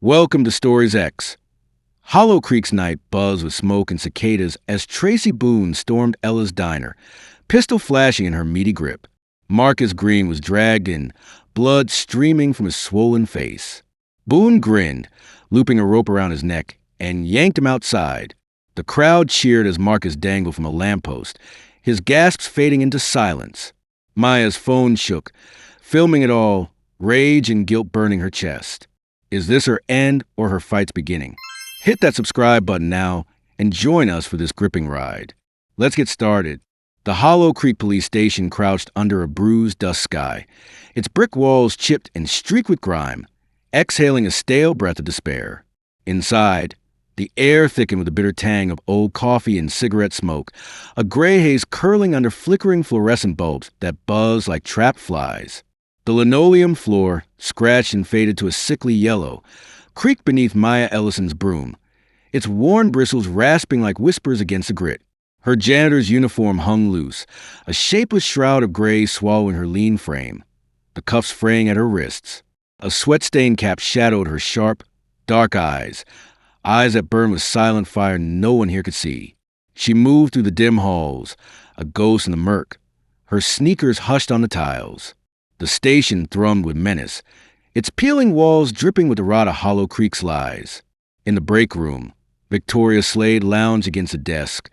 Welcome to StoriesX. Hollow Creek's night buzzed with smoke and cicadas as Tracy Boon stormed Ella's diner, pistol flashing in her meaty grip. Marcus Green was dragged in, blood streaming from his swollen face. Boone grinned, looping a rope around his neck, and yanked him outside. The crowd cheered as Marcus dangled from a lamppost, his gasps fading into silence. Maya's phone shook, filming it all, rage and guilt burning her chest. Is this her end or her fight's beginning? Hit that subscribe button now and join us for this gripping ride. Let's get started. The Hollow Creek police station crouched under a bruised dust sky, its brick walls chipped and streaked with grime, exhaling a stale breath of despair. Inside, the air thickened with the bitter tang of old coffee and cigarette smoke, a gray haze curling under flickering fluorescent bulbs that buzzed like trapped flies. The linoleum floor, scratched and faded to a sickly yellow, creaked beneath Maya Ellison's broom, its worn bristles rasping like whispers against the grit. Her janitor's uniform hung loose, a shapeless shroud of gray swallowing her lean frame, the cuffs fraying at her wrists. A sweat-stained cap shadowed her sharp, dark eyes that burned with silent fire no one here could see. She moved through the dim halls, a ghost in the murk, her sneakers hushed on the tiles. The station thrummed with menace, its peeling walls dripping with the rot of Hollow Creek's lies. In the break room, Victoria Slade lounged against a desk,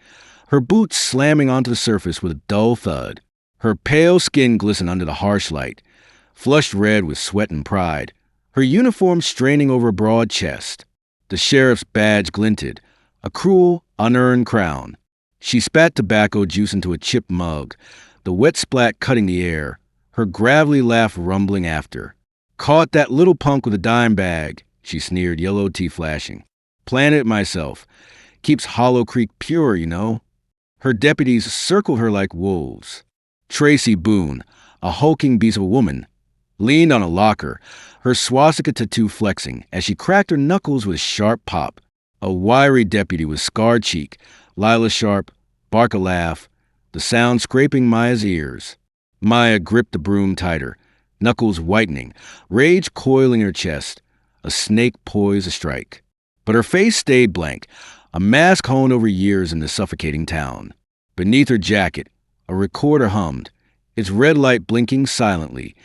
her boots slamming onto the surface with a dull thud. Her pale skin glistened under the harsh light, flushed red with sweat and pride, her uniform straining over a broad chest. The sheriff's badge glinted, a cruel, unearned crown. She spat tobacco juice into a chipped mug, the wet splat cutting the air, her gravelly laugh rumbling after. "Caught that little punk with a dime bag," she sneered, yellow teeth flashing. "Planted it myself. Keeps Hollow Creek pure, you know." Her deputies circled her like wolves. Tracy Boon, a hulking beast of a woman, leaned on a locker, her swastika tattoo flexing as she cracked her knuckles with a sharp pop. A wiry deputy with scarred cheek, Lila Sharp, bark a laugh, the sound scraping Maya's ears. Maya gripped the broom tighter, knuckles whitening, rage coiling in her chest, a snake poised to strike. But her face stayed blank, a mask honed over years in the suffocating town. Beneath her jacket, a recorder hummed, its red light blinking silently,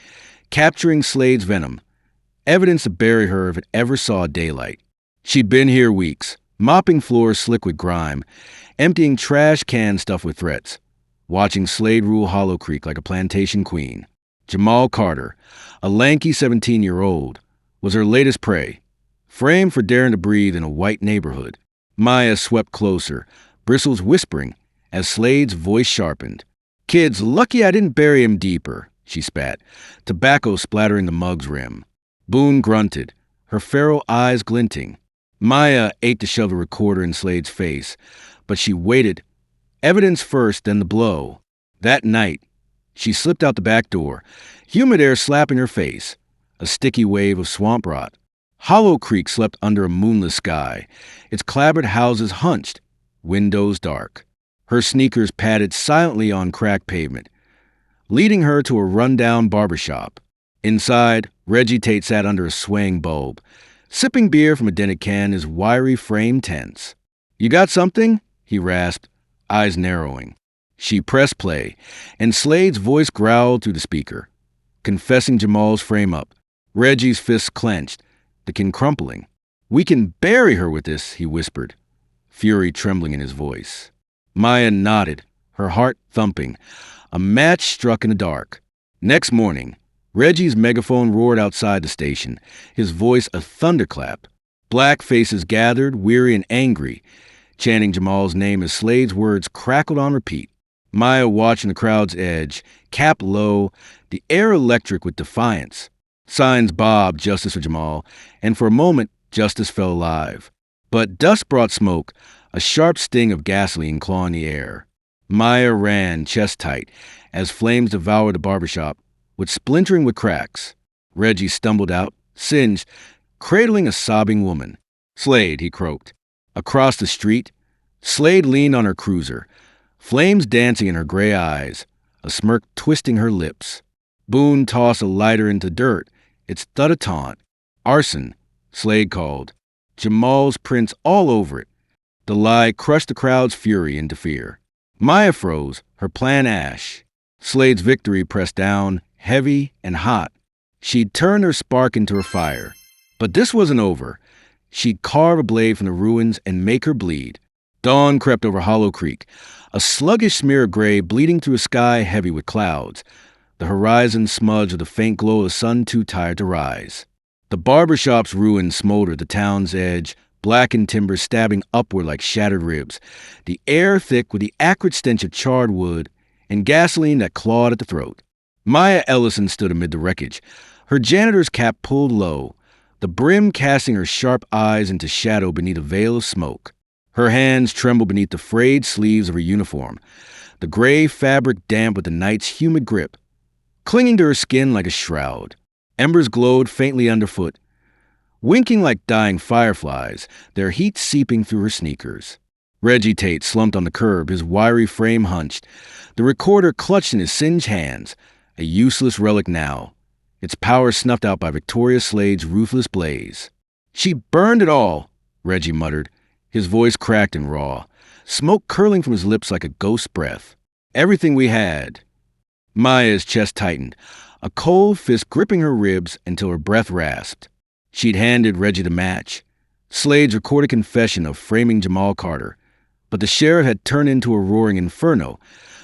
capturing Slade's venom, evidence to bury her if it ever saw daylight. She'd been here weeks, mopping floors slick with grime, emptying trash cans stuffed with threats, watching Slade rule Hollow Creek like a plantation queen. Jamal Carter, a lanky 17-year-old, was her latest prey, framed for daring to breathe in a white neighborhood. Maya swept closer, bristles whispering as Slade's voice sharpened. "Kid's lucky I didn't bury him deeper," she spat, tobacco splattering the mug's rim. Boone grunted, her feral eyes glinting. Maya ate to shove the recorder in Slade's face, but she waited. Evidence first, then the blow. That night, she slipped out the back door, humid air slapping her face, a sticky wave of swamp rot. Hollow Creek slept under a moonless sky, its clapboard houses hunched, windows dark. Her sneakers padded silently on cracked pavement, leading her to a rundown barbershop. Inside, Reggie Tate sat under a swaying bulb, sipping beer from a dented can, his wiry frame tense. "You got something?" he rasped, eyes narrowing. She pressed play, and Slade's voice growled through the speaker, confessing Jamal's frame-up. Reggie's fists clenched, the can crumpling. "We can bury her with this," he whispered, fury trembling in his voice. Maya nodded, her heart thumping. A match struck in the dark. Next morning, Reggie's megaphone roared outside the station, his voice a thunderclap. Black faces gathered, weary and angry, chanting Jamal's name as Slade's words crackled on repeat. Maya watching the crowd's edge, cap low, the air electric with defiance. Signs bobbed, justice for Jamal, and for a moment, justice felt alive. But dust brought smoke, a sharp sting of gasoline clawing the air. Maya ran, chest tight, as flames devoured the barbershop, splintering with cracks. Reggie stumbled out, singed, cradling a sobbing woman. "Slade," he croaked. Across the street, Slade leaned on her cruiser, flames dancing in her gray eyes, a smirk twisting her lips. Boone tossed a lighter into dirt, its thud a taunt. "Arson," Slade called. Jamal's prints all over it. The lie crushed the crowd's fury into fear. Maya froze, her plan ash. Slade's victory pressed down, heavy and hot. She'd turn her spark into her fire. But this wasn't over. She'd carve a blade from the ruins and make her bleed. Dawn crept over Hollow Creek, a sluggish smear of gray bleeding through a sky heavy with clouds, the horizon smudged with the faint glow of the sun too tired to rise. The barbershop's ruins smoldered the town's edge, blackened timbers stabbing upward like shattered ribs, the air thick with the acrid stench of charred wood and gasoline that clawed at the throat. Maya Ellison stood amid the wreckage, her janitor's cap pulled low, the brim casting her sharp eyes into shadow beneath a veil of smoke. Her hands trembled beneath the frayed sleeves of her uniform, the gray fabric damp with the night's humid grip, clinging to her skin like a shroud. Embers glowed faintly underfoot, winking like dying fireflies, their heat seeping through her sneakers. Reggie Tate slumped on the curb, his wiry frame hunched, the recorder clutched in his singed hands, a useless relic now, its power snuffed out by Victoria Slade's ruthless blaze. "She burned it all," Reggie muttered, his voice cracked and raw, smoke curling from his lips like a ghost's breath. "Everything we had." Maya's chest tightened, a cold fist gripping her ribs until her breath rasped. She'd handed Reggie the match, Slade's recorded confession of framing Jamal Carter, but the sheriff had turned into a roaring inferno,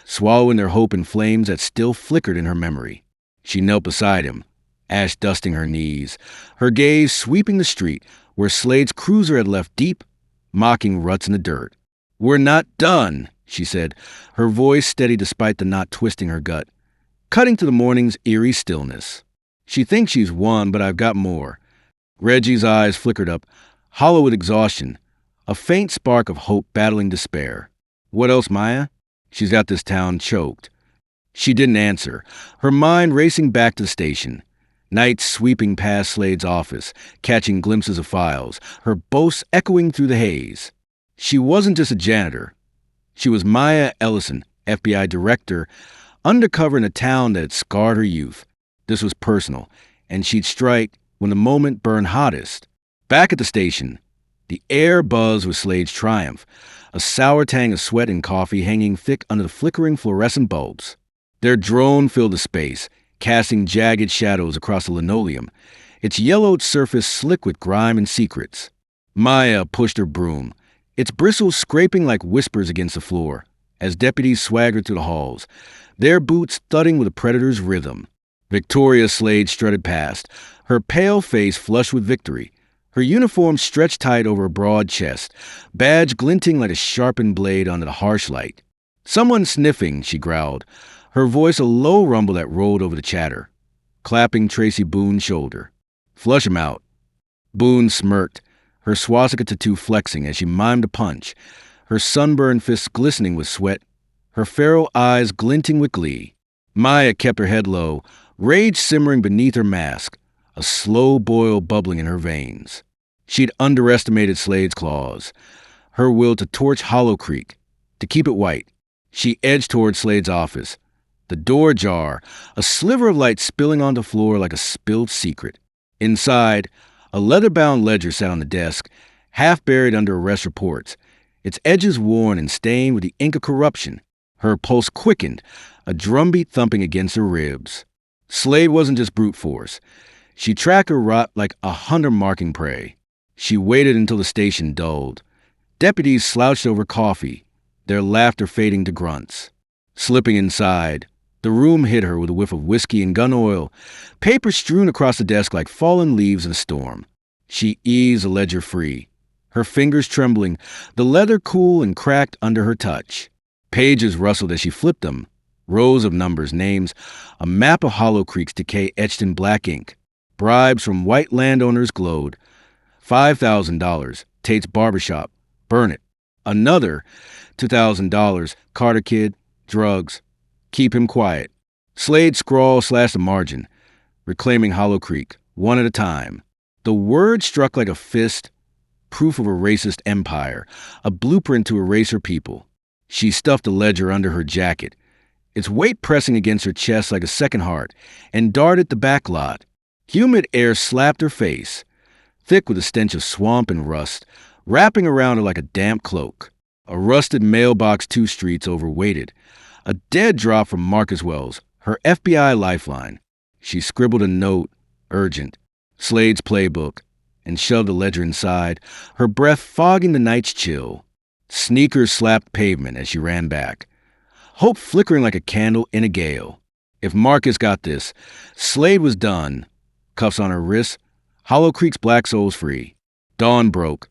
swallowing their hope in flames that still flickered in her memory. She knelt beside him, ash dusting her knees, her gaze sweeping the street where Slade's cruiser had left deep, mocking ruts in the dirt. "We're not done," she said, her voice steady despite the knot twisting her gut, cutting to the morning's eerie stillness. "She thinks she's won, but I've got more." Reggie's eyes flickered up, hollow with exhaustion, a faint spark of hope battling despair. "What else, Maya?" "She's got this town choked." She didn't answer, her mind racing back to the station. Nights sweeping past Slade's office, catching glimpses of files, her boasts echoing through the haze. She wasn't just a janitor. She was Maya Ellison, FBI director, undercover in a town that had scarred her youth. This was personal, and she'd strike when the moment burned hottest. Back at the station, the air buzzed with Slade's triumph, a sour tang of sweat and coffee hanging thick under the flickering fluorescent bulbs. Their drone filled the space, casting jagged shadows across the linoleum, its yellowed surface slick with grime and secrets. Maya pushed her broom, its bristles scraping like whispers against the floor, as deputies swaggered through the halls, their boots thudding with a predator's rhythm. Victoria Slade strutted past, her pale face flushed with victory, her uniform stretched tight over a broad chest, badge glinting like a sharpened blade under the harsh light. "Someone sniffing," she growled, her voice a low rumble that rolled over the chatter, clapping Tracy Boon's shoulder. "Flush him out." Boon smirked, her swastika tattoo flexing as she mimed a punch, her sunburned fists glistening with sweat, her feral eyes glinting with glee. Maya kept her head low, rage simmering beneath her mask, a slow boil bubbling in her veins. She'd underestimated Slade's claws, her will to torch Hollow Creek, to keep it white. She edged toward Slade's office, the door ajar, a sliver of light spilling onto the floor like a spilled secret. Inside, a leather-bound ledger sat on the desk, half buried under arrest reports, its edges worn and stained with the ink of corruption. Her pulse quickened, a drumbeat thumping against her ribs. Slade wasn't just brute force. She tracked her rot like a hunter marking prey. She waited until the station dulled. Deputies slouched over coffee, their laughter fading to grunts. Slipping inside, the room hit her with a whiff of whiskey and gun oil, paper strewn across the desk like fallen leaves in a storm. She eased the ledger free, her fingers trembling, the leather cool and cracked under her touch. Pages rustled as she flipped them, rows of numbers, names, a map of Hollow Creek's decay etched in black ink. Bribes from white landowners glowed. $5,000, Tate's barbershop, burn it. Another, $2,000, Carter kid, drugs, keep him quiet. Slade's scrawl slashed the margin, reclaiming Hollow Creek, one at a time. The word struck like a fist, proof of a racist empire, a blueprint to erase her people. She stuffed the ledger under her jacket, its weight pressing against her chest like a second heart, and darted the back lot. Humid air slapped her face. thick with a stench of swamp and rust, wrapping around her like a damp cloak. A rusted mailbox 2 streets over waited. A dead drop from Marcus Wells, her FBI lifeline. She scribbled a note, urgent, Slade's playbook, and shoved the ledger inside, her breath fogging the night's chill. Sneakers slapped pavement as she ran back. Hope flickering like a candle in a gale. If Marcus got this, Slade was done. Cuffs on her wrists, Hollow Creek's black souls free. Dawn broke.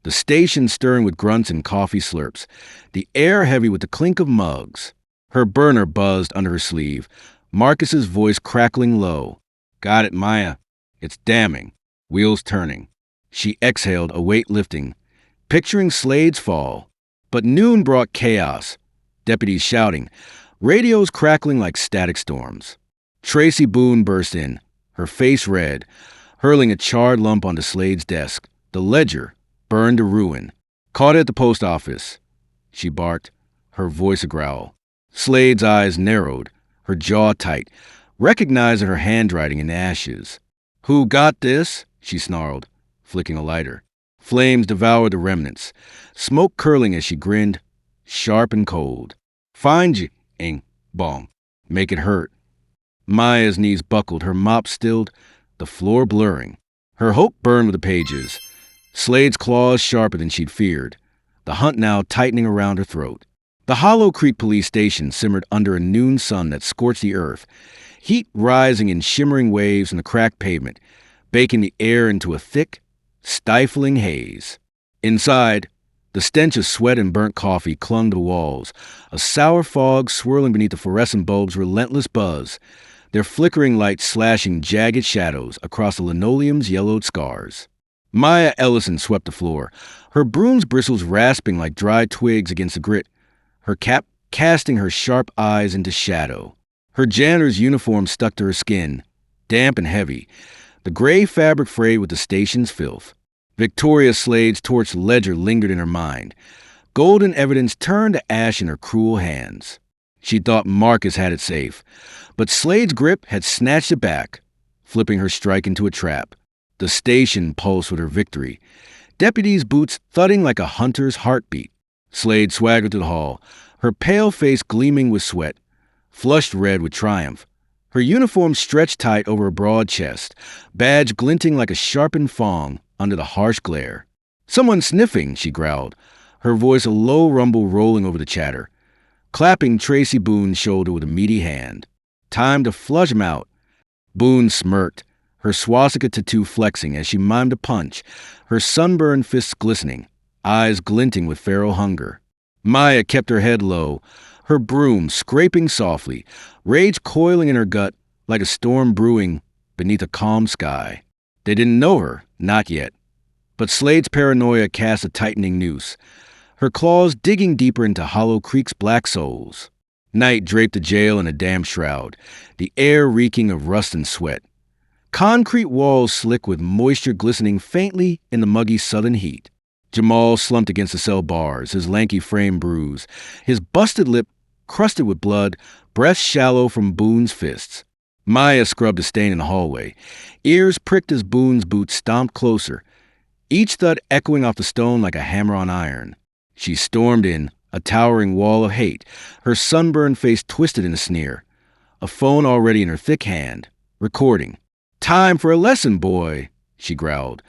The station stirring with grunts and coffee slurps. The air heavy with the clink of mugs. Her burner buzzed under her sleeve. Marcus's voice crackling low. Got it, Maya. It's damning. Wheels turning. She exhaled, a weight lifting, picturing Slade's fall. But noon brought chaos. Deputies shouting. Radios crackling like static storms. Tracy Boon burst in, her face red, hurling a charred lump onto Slade's desk. The ledger, burned to ruin. Caught at the post office. She barked, her voice a growl. Slade's eyes narrowed, her jaw tight, recognizing her handwriting in ashes. Who got this? She snarled, flicking a lighter. Flames devoured the remnants, smoke curling as she grinned, sharp and cold. Find you, ing, bong. Make it hurt. Maya's knees buckled, her mop stilled, the floor blurring. Her hope burned with the pages. Slade's claws sharper than she'd feared, the hunt now tightening around her throat. The Hollow Creek police station simmered under a noon sun that scorched the earth, heat rising in shimmering waves on the cracked pavement, baking the air into a thick, stifling haze. Inside, the stench of sweat and burnt coffee clung to the walls, a sour fog swirling beneath the fluorescent bulbs' relentless buzz, their flickering light slashing jagged shadows across the linoleum's yellowed scars. Maya Ellison swept the floor, her broom's bristles rasping like dry twigs against the grit, her cap casting her sharp eyes into shadow. Her janitor's uniform stuck to her skin, damp and heavy, the gray fabric frayed with the station's filth. Victoria Slade's torched ledger lingered in her mind. Golden evidence turned to ash in her cruel hands. She thought Marcus had it safe, but Slade's grip had snatched it back, flipping her strike into a trap. The station pulsed with her victory, deputies' boots thudding like a hunter's heartbeat. Slade swaggered through the hall, her pale face gleaming with sweat, flushed red with triumph. Her uniform stretched tight over a broad chest, badge glinting like a sharpened fong under the harsh glare. Someone sniffing, she growled, her voice a low rumble rolling over the chatter, clapping Tracy Boon's shoulder with a meaty hand. Time to flush him out. Boone smirked, her swastika tattoo flexing as she mimed a punch, her sunburned fists glistening, eyes glinting with feral hunger. Maya kept her head low, her broom scraping softly, rage coiling in her gut like a storm brewing beneath a calm sky. They didn't know her, not yet. But Slade's paranoia cast a tightening noose, her claws digging deeper into Hollow Creek's black souls. Night draped the jail in a damp shroud, the air reeking of rust and sweat. Concrete walls slick with moisture glistening faintly in the muggy southern heat. Jamal slumped against the cell bars, his lanky frame bruised, his busted lip crusted with blood, breath shallow from Boone's fists. Maya scrubbed a stain in the hallway, ears pricked as Boone's boots stomped closer, each thud echoing off the stone like a hammer on iron. She stormed in, a towering wall of hate, her sunburned face twisted in a sneer, a phone already in her thick hand, recording. "Time for a lesson, boy," she growled,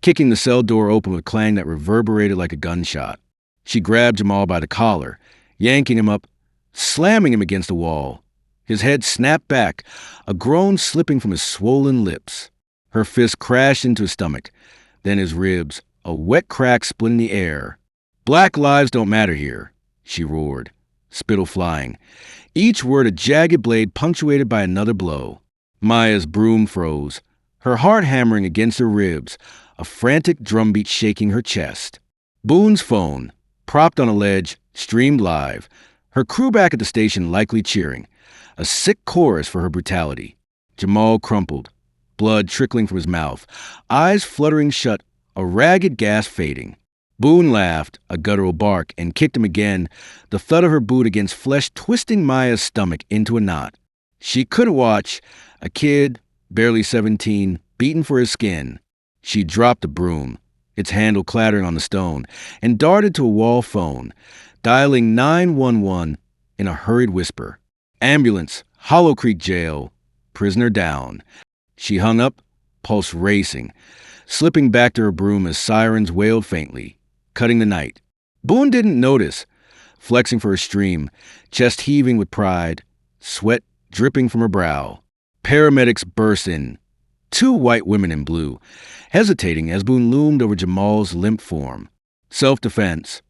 kicking the cell door open with a clang that reverberated like a gunshot. She grabbed Jamal by the collar, yanking him up, slamming him against the wall. His head snapped back, a groan slipping from his swollen lips. Her fist crashed into his stomach, then his ribs, a wet crack splitting the air. "Black lives don't matter here," she roared, spittle flying, each word a jagged blade punctuated by another blow. Maya's broom froze, her heart hammering against her ribs, a frantic drumbeat shaking her chest. Boone's phone, propped on a ledge, streamed live, her crew back at the station likely cheering, a sick chorus for her brutality. Jamal crumpled, blood trickling from his mouth, eyes fluttering shut, a ragged gasp fading. Boone laughed, a guttural bark, and kicked him again, the thud of her boot against flesh twisting Maya's stomach into a knot. She couldn't watch, a kid, barely 17, beaten for his skin. She dropped the broom, its handle clattering on the stone, and darted to a wall phone, dialing 911 in a hurried whisper. Ambulance, Hollow Creek Jail, prisoner down. She hung up, pulse racing, slipping back to her broom as sirens wailed faintly, cutting the night. Boone didn't notice, flexing for her stream, chest heaving with pride, sweat dripping from her brow. Paramedics burst in, 2 white women in blue, hesitating as Boone loomed over Jamal's limp form. Self-defense.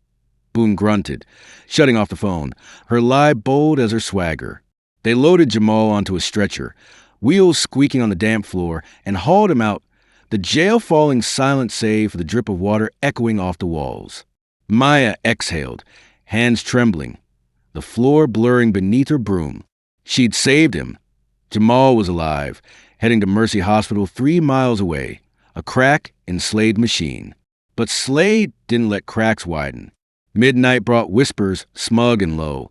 Boone grunted, shutting off the phone, her lie bold as her swagger. They loaded Jamal onto a stretcher, wheels squeaking on the damp floor, and hauled him out, the jail falling silent save for the drip of water echoing off the walls. Maya exhaled, hands trembling, the floor blurring beneath her broom. She'd saved him. Jamal was alive, heading to Mercy Hospital 3 miles away, a crack in Slade's machine. But Slade didn't let cracks widen. Midnight brought whispers, smug and low,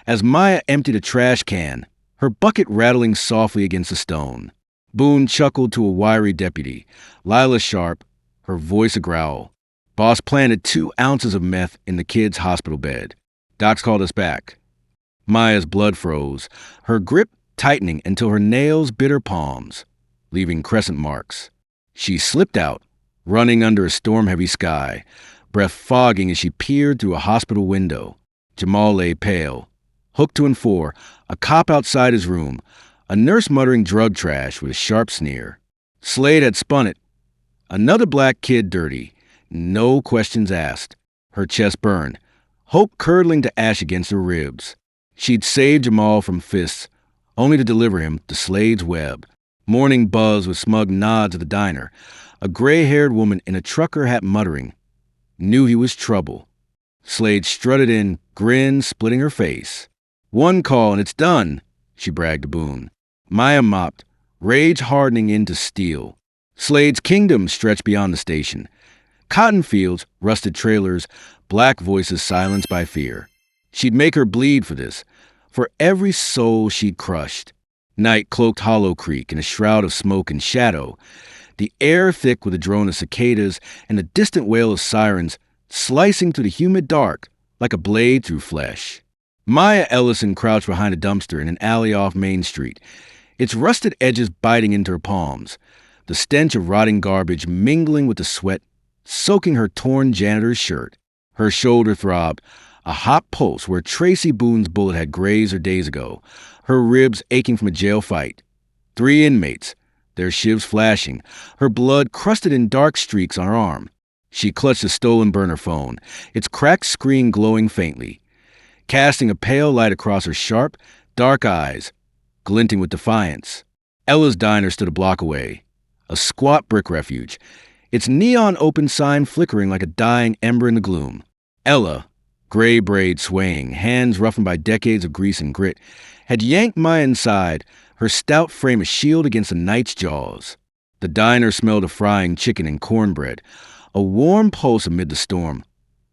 as Maya emptied a trash can, her bucket rattling softly against a stone. Boone chuckled to a wiry deputy, Lila Sharp, her voice a growl. Boss planted 2 ounces of meth in the kid's hospital bed. Doc's called us back. Maya's blood froze, her grip tightening until her nails bit her palms, leaving crescent marks. She slipped out, running under a storm-heavy sky, breath fogging as she peered through a hospital window. Jamal lay pale, hooked to and fore, a cop outside his room, a nurse muttering drug trash with a sharp sneer. Slade had spun it. Another black kid dirty, no questions asked. Her chest burned, hope curdling to ash against her ribs. She'd saved Jamal from fists, only to deliver him to Slade's web. Morning buzz with smug nods at the diner, a gray-haired woman in a trucker hat muttering, knew he was trouble. Slade strutted in, grin splitting her face. 1 call and it's done, she bragged to Boone. Maya mopped, rage hardening into steel. Slade's kingdom stretched beyond the station. Cotton fields, rusted trailers, black voices silenced by fear. She'd make her bleed for this, for every soul she'd crushed. Night cloaked Hollow Creek in a shroud of smoke and shadow, the air thick with the drone of cicadas and the distant wail of sirens slicing through the humid dark like a blade through flesh. Maya Ellison crouched behind a dumpster in an alley off Main Street, its rusted edges biting into her palms, the stench of rotting garbage mingling with the sweat, soaking her torn janitor's shirt. Her shoulder throbbed, a hot pulse where Tracy Boon's bullet had grazed her days ago, her ribs aching from a jail fight. 3 inmates, their shivs flashing, her blood crusted in dark streaks on her arm. She clutched a stolen burner phone, its cracked screen glowing faintly, casting a pale light across her sharp, dark eyes, glinting with defiance. Ella's diner stood a block away, a squat brick refuge, its neon open sign flickering like a dying ember in the gloom. Ella, gray braid swaying, hands roughened by decades of grease and grit, had yanked Maya inside, her stout frame a shield against the night's jaws. The diner smelled of frying chicken and cornbread, a warm pulse amid the storm,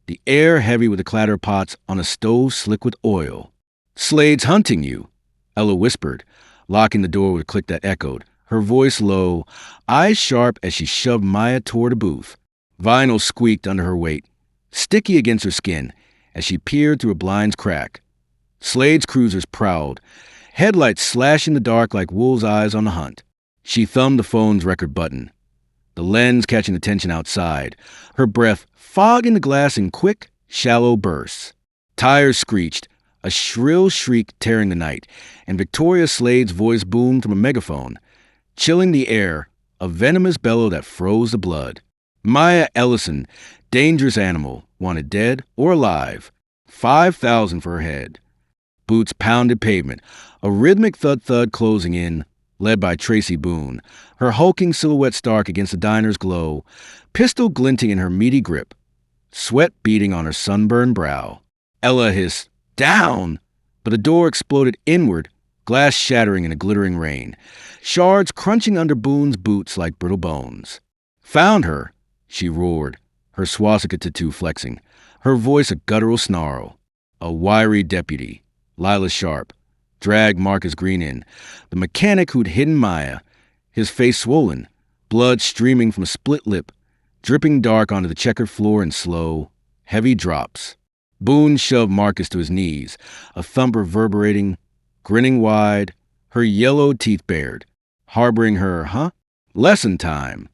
the air heavy with the clatter of pots on a stove slick with oil. "Slade's hunting you," Ella whispered, locking the door with a click that echoed, her voice low, eyes sharp as she shoved Maya toward a booth. Vinyl squeaked under her weight, sticky against her skin, as she peered through a blind's crack. Slade's cruisers prowled, headlights slashing the dark like wolves' eyes on the hunt. She thumbed the phone's record button, the lens catching the tension outside, her breath fogging the glass in quick, shallow bursts. Tires screeched, a shrill shriek tearing the night, and Victoria Slade's voice boomed from a megaphone, chilling the air, a venomous bellow that froze the blood. Maya Ellison, dangerous animal, wanted dead or alive. 5,000 for her head. Boots pounded pavement, a rhythmic thud-thud closing in, led by Tracy Boon, her hulking silhouette stark against the diner's glow, pistol glinting in her meaty grip, sweat beading on her sunburned brow. Ella hissed, "Down!" But the door exploded inward, glass shattering in a glittering rain, shards crunching under Boone's boots like brittle bones. "Found her!" she roared, her swastika tattoo flexing, her voice a guttural snarl. A wiry deputy, Lila Sharp, dragged Marcus Green in, the mechanic who'd hidden Maya, his face swollen, blood streaming from a split lip, dripping dark onto the checkered floor in slow, heavy drops. Boone shoved Marcus to his knees, a thump reverberating, grinning wide, her yellow teeth bared, harboring her, lesson time.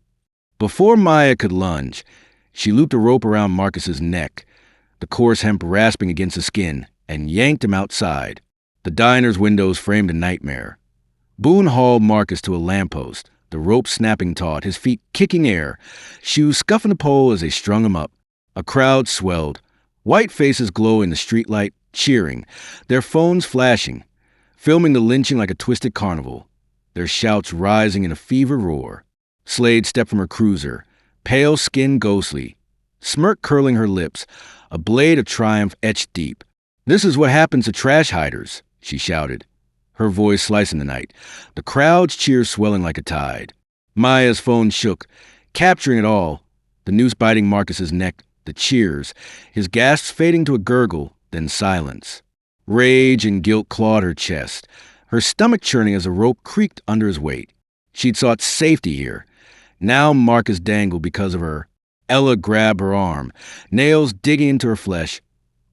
Before Maya could lunge, she looped a rope around Marcus's neck, the coarse hemp rasping against the skin, and yanked him outside. The diner's windows framed a nightmare. Boone hauled Marcus to a lamppost, the rope snapping taut, his feet kicking air, shoes scuffing the pole as they strung him up. A crowd swelled, white faces glowing in the streetlight, cheering, their phones flashing, filming the lynching like a twisted carnival, their shouts rising in a fever roar. Slade stepped from her cruiser, pale skin ghostly, smirk curling her lips, a blade of triumph etched deep. "This is what happens to trash hiders," she shouted, her voice slicing the night, the crowd's cheers swelling like a tide. Maya's phone shook, capturing it all, the noose biting Marcus's neck, the cheers, his gasps fading to a gurgle, then silence. Rage and guilt clawed her chest, her stomach churning as the rope creaked under his weight. She'd sought safety here. Now Marcus dangled because of her. Ella grabbed her arm, nails digging into her flesh,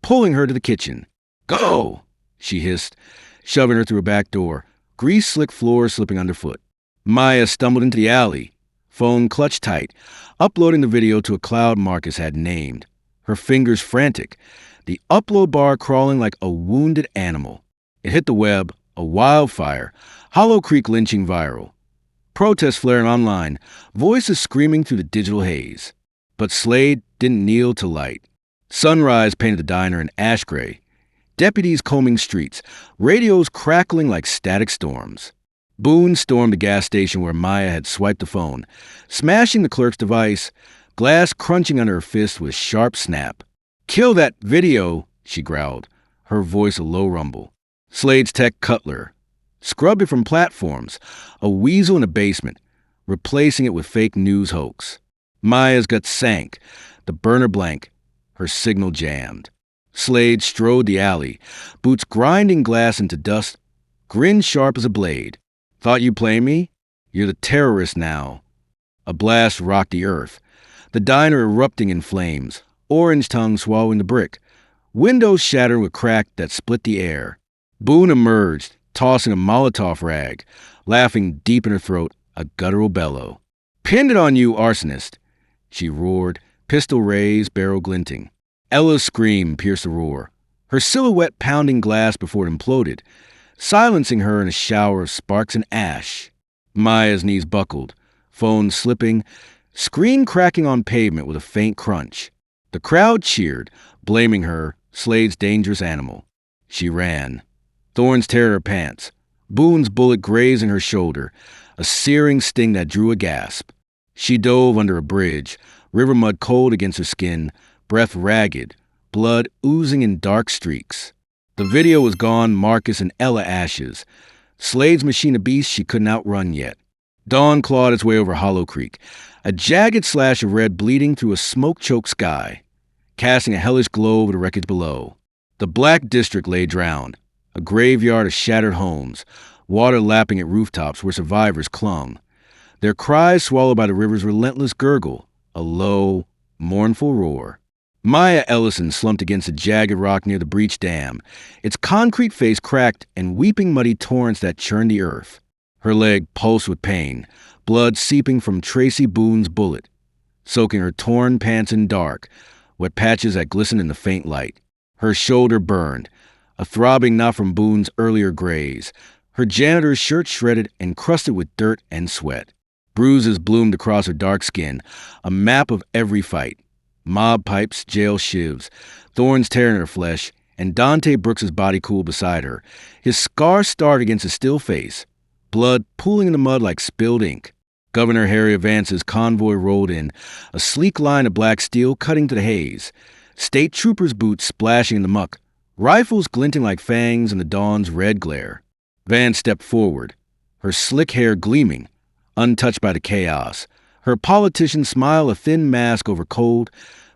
pulling her to the kitchen. "Go!" she hissed, shoving her through a back door, grease-slick floor slipping underfoot. Maya stumbled into the alley, phone clutched tight, uploading the video to a cloud Marcus had named, her fingers frantic, the upload bar crawling like a wounded animal. It hit the web, a wildfire, Hollow Creek lynching viral. Protests flaring online, voices screaming through the digital haze. But Slade didn't kneel to light. Sunrise painted the diner in ash gray. Deputies combing streets, radios crackling like static storms. Boone stormed the gas station where Maya had swiped the phone, smashing the clerk's device, glass crunching under her fist with a sharp snap. "Kill that video," she growled, her voice a low rumble. Slade's tech cutler scrubbed it from platforms, a weasel in a basement, replacing it with fake news hoax. Maya's gut sank, the burner blank, her signal jammed. Slade strode the alley, boots grinding glass into dust, grin sharp as a blade. "Thought you'd play me? You're the terrorist now." A blast rocked the earth, the diner erupting in flames, orange tongue swallowing the brick, windows shattering with crack that split the air. Boone emerged, tossing a Molotov rag, laughing deep in her throat, a guttural bellow. "Pinned it on you, arsonist," she roared, pistol raised, barrel glinting. Ella's scream pierced the roar, her silhouette pounding glass before it imploded, silencing her in a shower of sparks and ash. Maya's knees buckled, phone slipping, screen cracking on pavement with a faint crunch. The crowd cheered, blaming her, Slade's dangerous animal. She ran. Thorns teared her pants, Boone's bullet grazing her shoulder, a searing sting that drew a gasp. She dove under a bridge, river mud cold against her skin, breath ragged, blood oozing in dark streaks. The video was gone, Marcus and Ella ashes. Slade's machine a beast she couldn't outrun yet. Dawn clawed its way over Hollow Creek, a jagged slash of red bleeding through a smoke-choked sky, casting a hellish glow over the wreckage below. The Black District lay drowned, a graveyard of shattered homes, water lapping at rooftops where survivors clung, their cries swallowed by the river's relentless gurgle, a low, mournful roar. Maya Ellison slumped against a jagged rock near the breached dam, its concrete face cracked and weeping muddy torrents that churned the earth. Her leg pulsed with pain, blood seeping from Tracy Boon's bullet, soaking her torn pants in dark, wet patches that glistened in the faint light. Her shoulder burned, a throbbing knot from Boone's earlier graze, her janitor's shirt shredded and crusted with dirt and sweat. Bruises bloomed across her dark skin, a map of every fight. Mob pipes, jail shivs, thorns tearing her flesh, and Dante Brooks's body cooled beside her, his scar starred against his still face, blood pooling in the mud like spilled ink. Governor Harry Vance's convoy rolled in, a sleek line of black steel cutting to the haze, state troopers' boots splashing in the muck, rifles glinting like fangs in the dawn's red glare. Vance stepped forward, her slick hair gleaming, untouched by the chaos, her politician smile a thin mask over cold,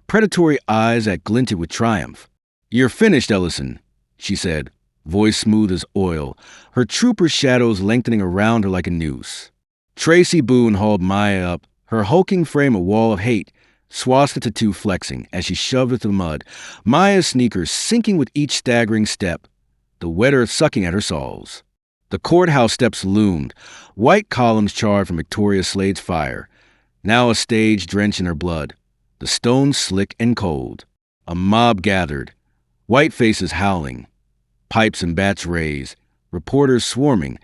predatory eyes that glinted with triumph. "You're finished, Ellison," she said, voice smooth as oil, her trooper shadows lengthening around her like a noose. Tracy Boon hauled Maya up, her hulking frame a wall of hate, swastika tattoo flexing as she shoved her through the mud, Maya's sneakers sinking with each staggering step, the wet earth sucking at her soles. The courthouse steps loomed, white columns charred from Victoria Slade's fire, now a stage drenched in her blood, the stones slick and cold. A mob gathered, white faces howling, pipes and bats raised, reporters swarming,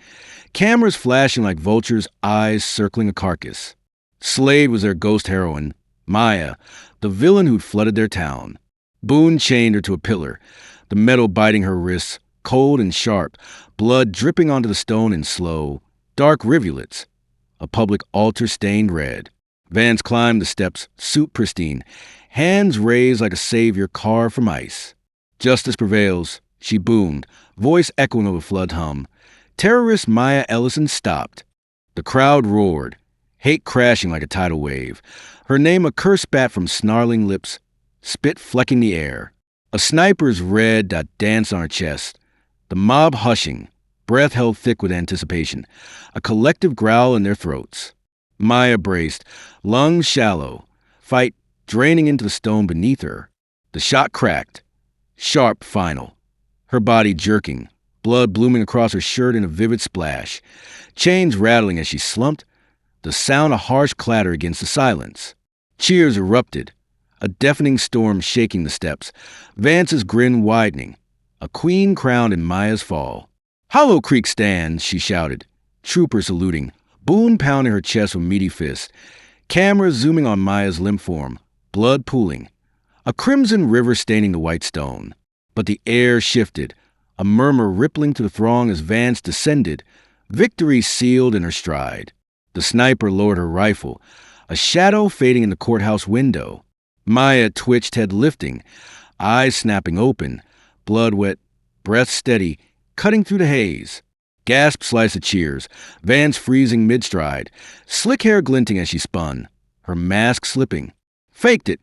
cameras flashing like vultures, eyes circling a carcass. Slade was their ghost heroine, Maya, the villain who'd flooded their town. Boone chained her to a pillar, the metal biting her wrists, cold and sharp, blood dripping onto the stone in slow, dark rivulets. A public altar stained red. Vance climbed the steps, suit pristine, hands raised like a savior carved from ice. Justice prevails, she boomed, voice echoing over flood hum. Terrorist Maya Ellison stopped. The crowd roared, hate crashing like a tidal wave. Her name a curse spat from snarling lips, spit flecking the air. A sniper's red dot danced on her chest. The mob hushing, breath held thick with anticipation, a collective growl in their throats. Maya braced, lungs shallow, fight draining into the stone beneath her. The shot cracked, sharp, final. Her body jerking, blood blooming across her shirt in a vivid splash. Chains rattling as she slumped, the sound a harsh clatter against the silence. Cheers erupted, a deafening storm shaking the steps, Vance's grin widening, a queen crowned in Maya's fall. "Hollow Creek stands," she shouted, troopers saluting, Boone pounding her chest with meaty fists, cameras zooming on Maya's limp form, blood pooling, a crimson river staining the white stone. But the air shifted, a murmur rippling to the throng as Vance descended, victory sealed in her stride. The sniper lowered her rifle, a shadow fading in the courthouse window. Maya twitched, head lifting, eyes snapping open, blood wet, breath steady, cutting through the haze. Gasp slice of cheers, Vance freezing mid-stride, slick hair glinting as she spun, her mask slipping. "Faked it,"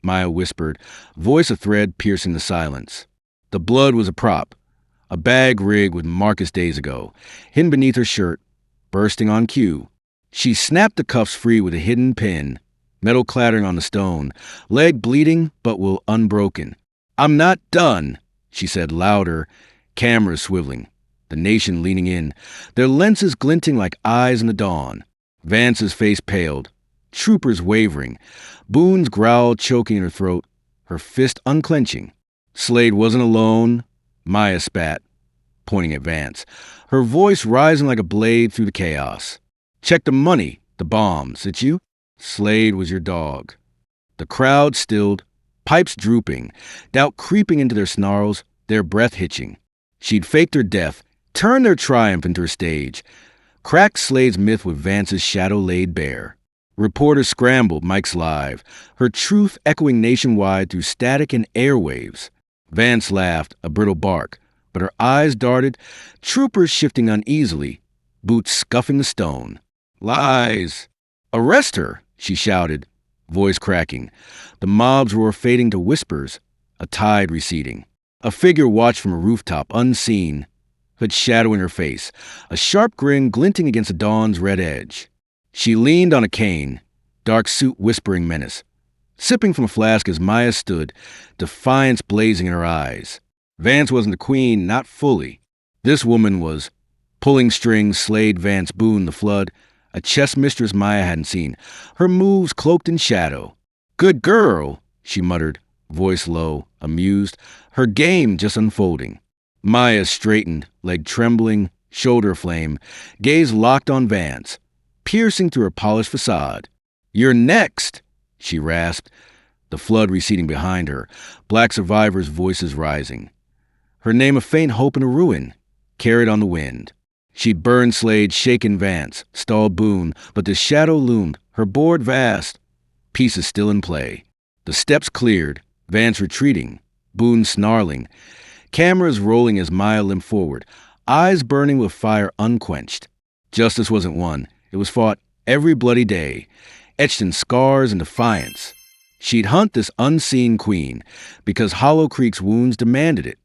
Maya whispered, voice a thread piercing the silence. The blood was a prop, a bag rigged with Marcus days ago, hidden beneath her shirt, bursting on cue. She snapped the cuffs free with a hidden pin, metal clattering on the stone, leg bleeding but will unbroken. "I'm not done," she said louder, cameras swiveling, the nation leaning in, their lenses glinting like eyes in the dawn. Vance's face paled, troopers wavering, Boone's growl choking in her throat, her fist unclenching. Slade wasn't alone, Maya spat, pointing at Vance, her voice rising like a blade through the chaos. "Check the money, the bombs, it's you?" Slade was your dog. The crowd stilled, pipes drooping, doubt creeping into their snarls, their breath hitching. She'd faked her death, turned their triumph into her stage, cracked Slade's myth with Vance's shadow laid bare. Reporters scrambled, mics live, her truth echoing nationwide through static and airwaves. Vance laughed, a brittle bark, but her eyes darted, troopers shifting uneasily, boots scuffing the stone. "Lies!" "Arrest her!" she shouted, voice cracking. The mob's roar fading to whispers, a tide receding. A figure watched from a rooftop, unseen, hood shadowing her face, a sharp grin glinting against the dawn's red edge. She leaned on a cane, dark suit whispering menace, sipping from a flask as Maya stood, defiance blazing in her eyes. Vance wasn't the queen, not fully. This woman was. Pulling strings, Slade, Vance, Boone, the flood, a chess mistress Maya hadn't seen, her moves cloaked in shadow. "Good girl," she muttered, voice low, amused, her game just unfolding. Maya straightened, leg trembling, shoulder aflame, gaze locked on Vance, piercing through her polished facade. "You're next," she rasped, the flood receding behind her, black survivors' voices rising. Her name a faint hope in a ruin, carried on the wind. She'd burned Slade, shaken Vance, stalled Boone, but the shadow loomed, her board vast, pieces still in play. The steps cleared, Vance retreating, Boone snarling, cameras rolling as Maya limped forward, eyes burning with fire unquenched. Justice wasn't won. It was fought every bloody day, etched in scars and defiance. She'd hunt this unseen queen because Hollow Creek's wounds demanded it.